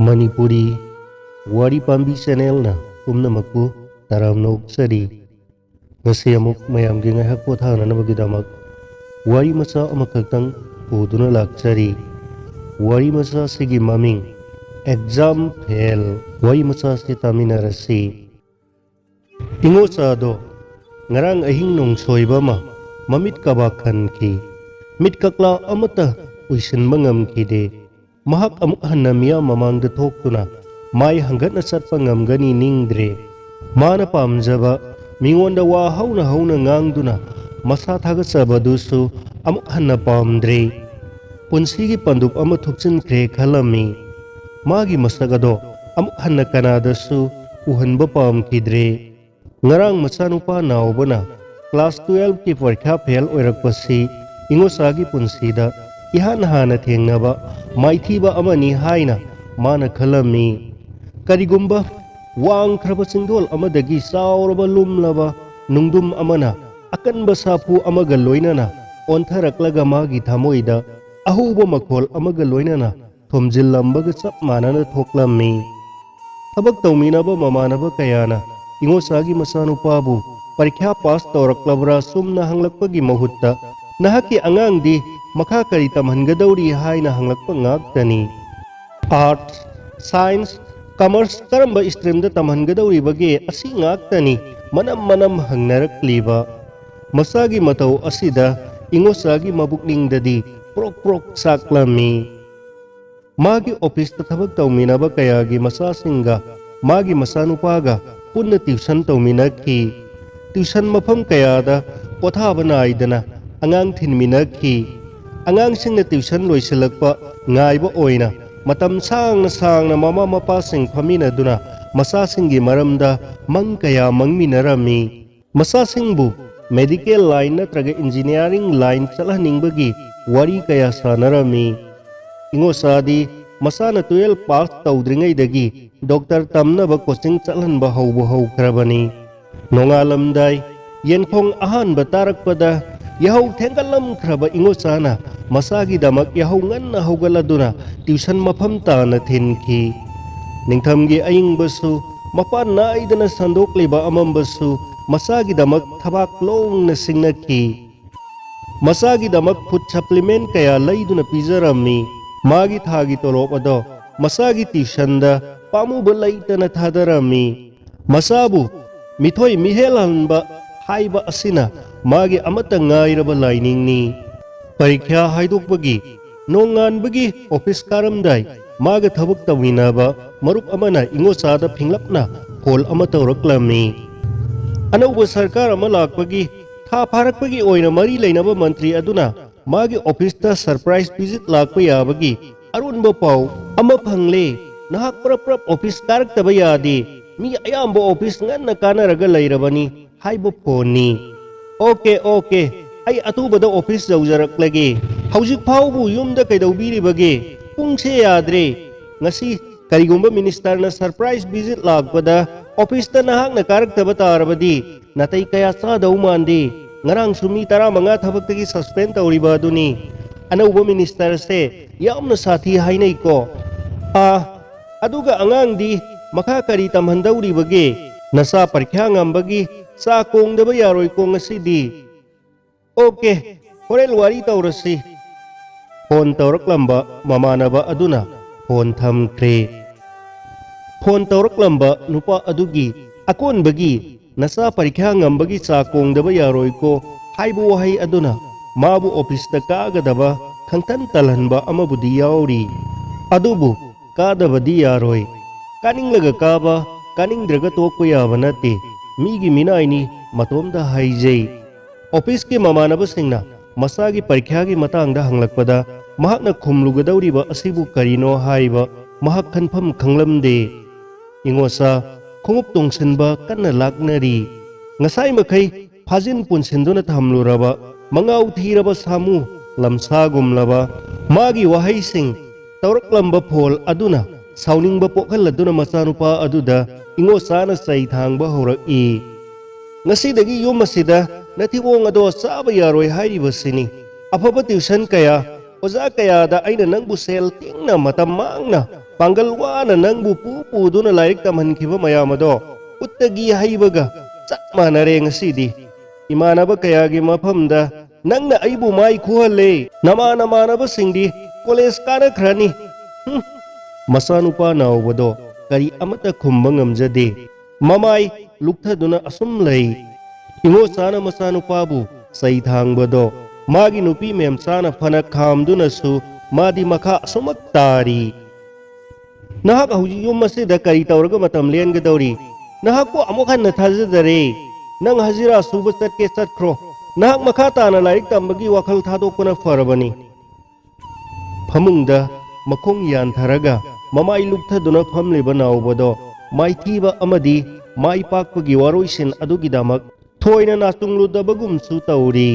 Manipuri Wari Pambi Channel na pumnamaku taramna uksari ngasi amuk mayamgi ngaihak pothananabagidamak wari macha amakhaktang puduna lakchari wari macha sigi maming exam fail wari macha si taminarasi ingo chado ngarang ahing nong soiba ma mamit kaba khanki mit kakla amata uisinba ngamkide mahak amuk hanna miya mamangda thoktuna mai hangatna satpa ngamgani ningdre mana pamjaba mingonda wa hauna ngangduna masa thagatsabadusu amuk hanna pamdre punsigi pandup ama thukchinkhre khalami magi masagado amuk hanna kanadasu uhanba pamkidre ngarang machanupa naubana class 12 ki parikha fail oirakpasi ingosagi punsida ihan hana thengnaba maithiba amani haina mana khalami karigumba wang khraba singdol amadagi sauraba lumlaba nungdum amana akanba sapu amaga loinana ontharaklaga magi thamoida ahuba makhol amaga loinana thomjillambaga chap manana thoklammi thabak tawminaba mamanaba kayana ingosagi masanupabu parikha pass tawraklabra sumna hanglakpagi mahutta nahaki angangdi makha kari tamhangadauri haina hanglakpa ngaktani art science commerce karamba stream da tamhangadauri bage asi ngaktani manam hangnarakliba masagi matau asida ingosagi mabukningdadi prok saklami magi office ta thabak tawminaba kayagi masasinga magi masanupaga punna tuition tawminaki tuition mafam kayada pothaba naidana angang thinminaki angang singna tuition loisilakpa ngaiba oina matam sangna mama mapa sing phamina duna masa singi maramda mang kaya mangminarami masa singbu medical line natraga engineering line chalhaningbagi wari kaya sanarami ingosadi masana 12 pass tawdringaidagi doctor tamnaba coaching chalhanba haukrabani nongalamdai yenkhong ahanba tarakpada yahau thengalam khraba ingosana masagi damak yahau nganna haugaladuna tuition mafam tana thinki ningthamgi ayingbasu mapan naidana sandokliba amambasu masagi damak thabak longna singnaki masagi damak food supplement kaya laiduna pijarami magi thagi tolop ado masagi tuition da pamuba laitana thadarami masabu mithoi mihelanba haiba asina magi amata ngairaba lainingni parikha haidokbagi nonganbagi office karamdai maga thabak tawinaba marup amana ingosada phinglapna hol ama tawraklami anauba sarkar ama lakpagi tha pharakpagi oina mari leinaba mantri aduna magi office ta surprise visit lakpa yabagi arunba pau ama phangle nahak prap office karaktaba yade mi ayamba office nganna kanaraga leirabani haiba phone okay ai atubada office jawjaraklage haujik phaubu yumda kaidawbiribage pungse yadre ngasi karigumba minister na surprise visit lakpada office ta nahak na karaktaba tarabadi natai kaya chadaw mande ngarang sumi tara manga thabaktagi suspend tawriba duni anauba minister se yamna sathi hainai ko aduga angangdi makha kari tamhandawribage nasa parikha ngambagi sa kongdaba yaroi ko ngasidi okay horel wari tawrasi phone tawraklamba mamanaba aduna phone thamkre phone tawraklamba nupa adugi akonbagi nasa parikha ngambagi sa kongdaba yaroi ko haibu wahai aduna mabu office ta kagadaba khangtan talhanba amabudi yauri adubu kadabadi yaroi kaninglaga kaba kaningdraga tokpa yaba nate migi minaini matomda haijai office ke mamanaba singna masagi parikha gi matangda hanglakpada mahakna khumlugadawriba asibu karino haiba mahak khanpham khanglamde ingosa khongup tongsinba kanna laknari ngasai makai phajin punsinduna thamluraba mangau thiraba samu lamsagumlaba magi wahai sing tawraklamba phol aduna sauningba pokhaladuna machanupa aduda ingosana sai thangba horaki ngasidagi yum asida nathiwong ado saba yaroi hairibasini afaba tuition kaya oza kaya da aina nangbu sel tingna matam mangna Pongal वाना नंगबु पुदुना like तमहनखिबा मयाम अदो उत्तगी हाइबगा चप मानरे ngasiदी इमानब कयागी मफमदा नंगना अइबु माई खुहले नमानब सिंगदी college कानख्रनी मसानुपा नावबदो करी अमता खुम्बा ngamjade ममाई लुक्थदुना assume लई इंगो साना मसानुपाबु सई थांगबदो मागी नुपी मेमसाना फना खामदुनसु मादी मखा असुमक तारी नहाक हौजी yum मसिदा करी तौरगा मतम लेनगदौरी नहाक को अमुक हन्ना थाजदरे नंग हजिरा सुब चटके चटख्रो नहाक मखा ताना लाइक तंबगी वखल थादोकना फरबनी फमुंगदा मखोंग यानथरगा ममाई लुक्थदुना फमलिबा नावबदो माइथीबा अमदी माई पाकपगी वारोइसिन अदुगिदामक थोइना नातुंगलुदबगुमसु तौरी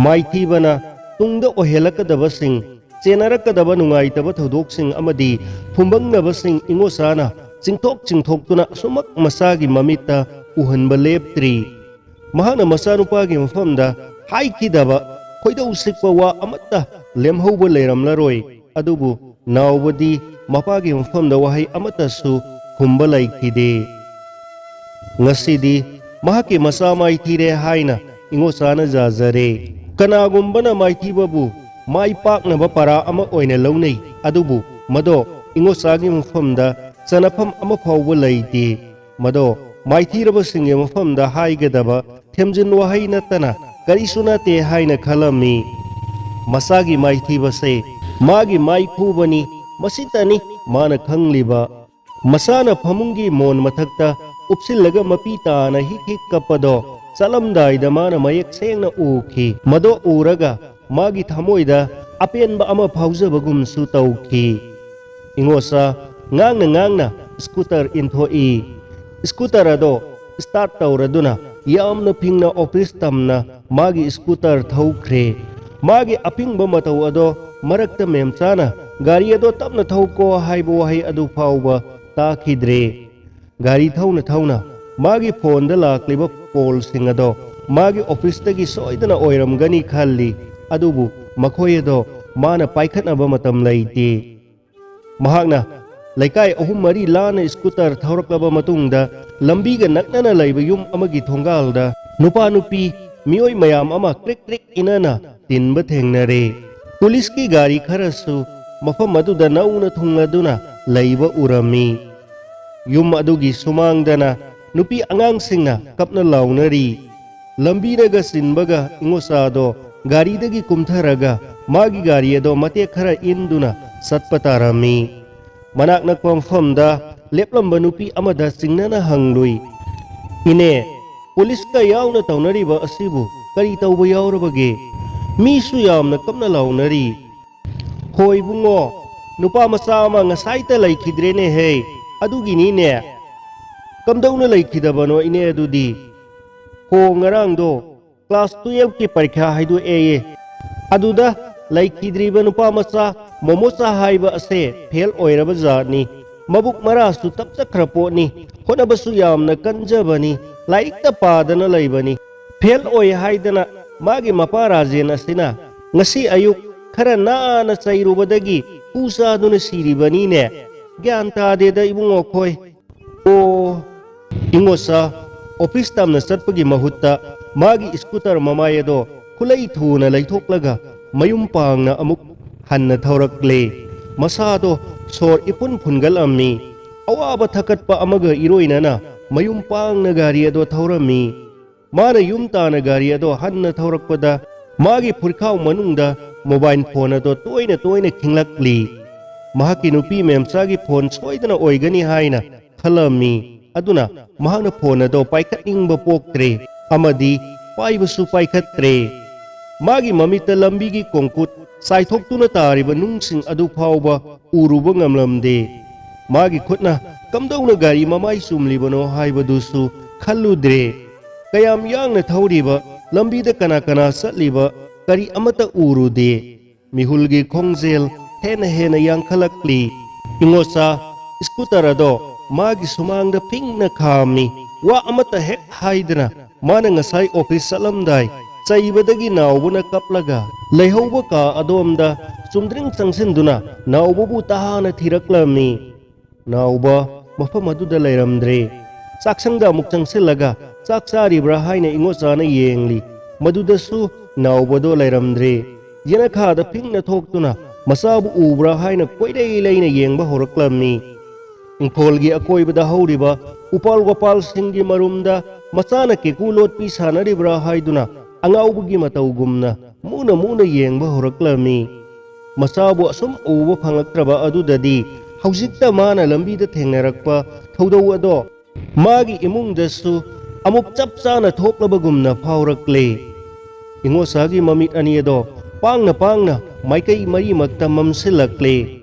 माइथीबना तुंगदा ओहेलकदबसिंग चेनरकदबा नुंगाइतबा थौदोकसिंग अमदी फुंबंगनबसिंग इंगोसाना चिंथोक्तुना असुमक मसागी ममिता उहनबा लेप्त्री महाना मसानुपागी मफमदा हाइखिदबा खोइदौ सिकपा वा अमत्ता लेमहौबा लेरमलरोय अदुबु नावबदी मपागी मफमदा वहाई अमत्तासु खुम्बा लाइखिदे ngасidi mahaki masa maithire haina ingosana jajare kanagumbana maithibabu mai paknaba para ama oina launei adubu mado ingosagi mufamda chanafam ama phawba leite mado maithiraba singye mufamda haigadaba themjin wahai natana karisuna te haina khalami masagi maithiba se magi mai khubani masitani mana khangliba masana phamungi mon mathakta उपसिलगा मपी ताना हिक कपदो चलमदाइदा माना मयक सेंगना उखी मदो उरगा मागी थमोइदा अपेनबा अमा फाउजबगुमसु तौखी इंगोसा ngang na scooter inthoi scooter ado start tawraduna yamna phingna office tamna magi scooter thaukhre magi apingba matau ado marakta memchana gari ado tapna thauko haibo hai adu fauba takhidre गाड़ी थौना थौना मागी phone दा लाक्लिबा call सिंगदो मागी office तगी सोइदना ओइरमगनी खाली अदुबु मखोयदो माना पाइखनबा मतम लैते महागना लैकाय अहुम मरी लाना स्कूटर थौरकलबा मतुंगदा लंबीगा नकनना लैबा युम अमगी थोंगालदा नुपा नुपी मियोय मयाम अमा क्रिक क्रिक इनना तिनबा थेंगनरे पुलिस की गाड़ी खरसु मफम मदुदा नौना थुंगदुना लैबा उरमी युम अदुगी सुमांगदना नुपी अंगांगसिंगना कपना लाउनरी लंबीनगा सिनबगा इंगोसादो गाड़ीदगी कुमथरगा मागी गाड़ी अदो मते खरा इंदुना सत्पतारामी मनाक नकपम फमदा लेपलंबा नुपी अमदा सिंगनना हंगलुई इने पुलिस का यावना तौनरीबा असिबु करी तौबा यावरबगे मीसु यामना कपना लाउनरी होय बुंगो नुपा मसा अमा ngasai ta laikhidrene हे अदुगिनी ने कमदौना लैखिदबनो इने अदुदी हो ngarangdo क्लास 12 की परीक्षा हाइदु एये अदुदा लैखिद्रिबा नुपा मचा मोमोचा हाइबा असे फेल ओइरबा जानी मबुक मरासु तप चक्रपोनी होनबसु यामना कंजबनी लाइकता पादना लैबनी फेल ओइ हाइदना मागी मपा राजेन असिना ngasi ayuk खरा नाना चैरुबदगी पुसादुना सिरिबनी ने ज्ञान तादेदा इबुंगो खोय ओ इंगोसा ऑफिस तमना चटपगी महुत्ता मागी स्कूटर ममायदो खुलै थुना लैथोक्लगा मयुम पांगना अमुक हन्ना थौरक्ले मसादो सोर इपुन फुनगल अम्मी अवाबा थकटपा अमगा इरोइनना मयुम पांगना गाड़ी अदो थौरमी माना युम ताना गाड़ी अदो हन्ना थौरकपदा मागी फुरखाव मनुंगदा मोबाइल फोन अदो तोइना तोइना खिंगलक्ली महाकी नुपी मेमसागी फोन सोइदना ओइगनी हाइना खलमी अदुना महाना फोन अदो पाइखनिंगबा पोक्त्रे अमदी पाइबसु पाइखत्रे मागी ममिता लंबीगी कोंकुट साइथोक्तुना तारिबा नुंगसिंग अदु फावबा उरुबा ngamlamde मागी खुटना कमदौना गाड़ी ममाई सुमलिबनो हाइबदुसु खल्लुद्रे कयाम यांगना थौरिबा लंबीदा कना कना सटलिबा करी अमता उरुदे मिहुलगी खोंगजेल हेना हेना यांखलक्ली इंगोसा स्कूटर अदो मागी सुमांगदा पिंगना खामी वा अमता हेक हाइदना माना ngasai ऑफिस चलमदाय चैबदगी नावबुना कपलगा लैहौबा का अदोमदा चुमद्रिंग चंगसिनदुना नावबुबु ताहाना थिरक्लमी Nauba mafam aduda lairamdre. Saksangda amuk changsillaga chak charibra haina ingocana yengli. Madudasu naubado lairamdre. Yenakhada phingna thoktuna masabu ubra haina koidai laina yengba horaklamni. Ingpolgi akoibada hauriba upal wapal singgi marumda macana keku lotpi sanaribra haiduna angaubugi mataugumna muna yengba horaklamni. Masabu asum uba phangaktraba adudadi haujikta mana lambida thengnarakpa thodau ado magi imungdasu amuk chap chana thoklabagumna phaurakle. Ingosagi mamit ani ado pangna maikai mari makta mamsilakle.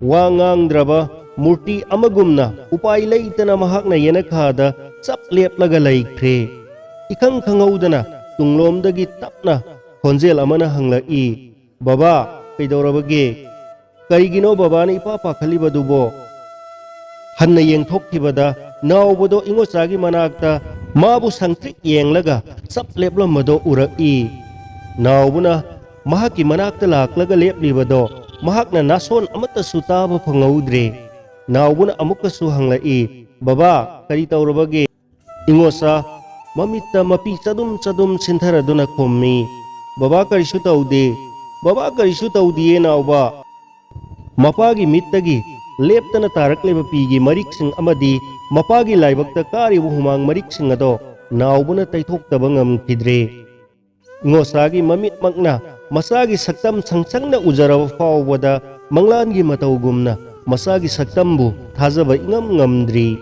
Wa ngangdraba murti amagumna upai leitana mahakna yenakhada chap leplaga laikhre. Ikhang khangaudana tunglomdagi tapna khonjel amana hanglai, baba kaidorabage? Karigino baba na ipapa khalibadubo? Hanna yengthokkhibada naubado ingosagi manakta mabu sangtrik yenglaga chap leplamado urai. Naubuna mahaki manakta laklaga leplibado mahakna nason amata sutaba phangaudre. Naubuna amukasu hanglai, baba kari taurabage? Ingosa mamita mapi chadum sintharaduna khommi. Baba karisu taude. Baba karisu taudiye nauba. Mapagi mittagi leptana tarakleba pigi mariksing amadi mapagi laibakta karibu humang mariksing ado naubuna taithokdaba ngamkhidre. Ingosagi mamit makna masagi saktam sangsangna ujaraba faubada manglangi mataugumna masagi saktambu thajaba ingam ngamdri.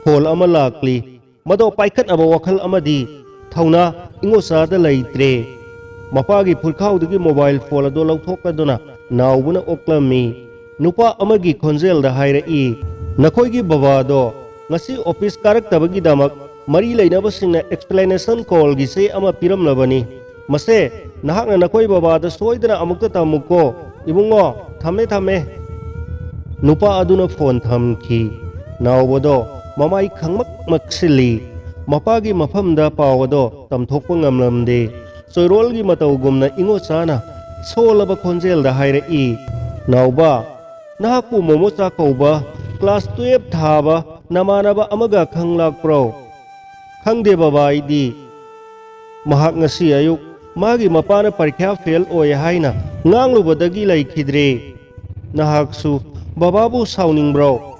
Phol ama lakli mado paikhat aba wakhal amadi thauna ingosada laitre. Mapagi phulkhaudagi mobile phone ado lauthokaduna naubuna oklami. Nupa amagi khonjelda hairai, nakhoigi babado ngasi office karaktabagi damak mari lainabasingna explanation call gi se ama piramlabani. Mase nahakna nakhoi babada soidana amukta tamuko. Ibungo thame. Nupa aduna phone thamki. Naubado mamai khangmak maksili. Mapagi mafamda pawado tamthokpa ngamlamde. Soirolgi mataugumna ingosana solaba khonjelda hairai, nauba nahakpu momocha kauba class 12 thaba namanaba amaga khanglakpro? Khangde baba idi. Mahak ngasi ayuk magi mapana parikha fail oy haina nganglubadagi laikhidre. Nahaksu bababu sauningbro?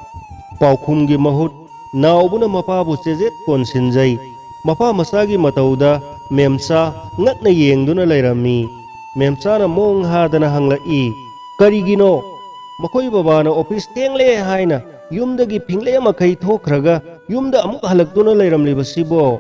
Paukhumgi mahut naubuna mapabu chejet konsinjai. Mapa masagi matauda memsa ngakna yengduna lairami. Memsa na mong hadana hanglai, karigino makhoi babana office tengle haina yumdagi pingle makai thokraga yumda amuk halakduna lairamlibasibo.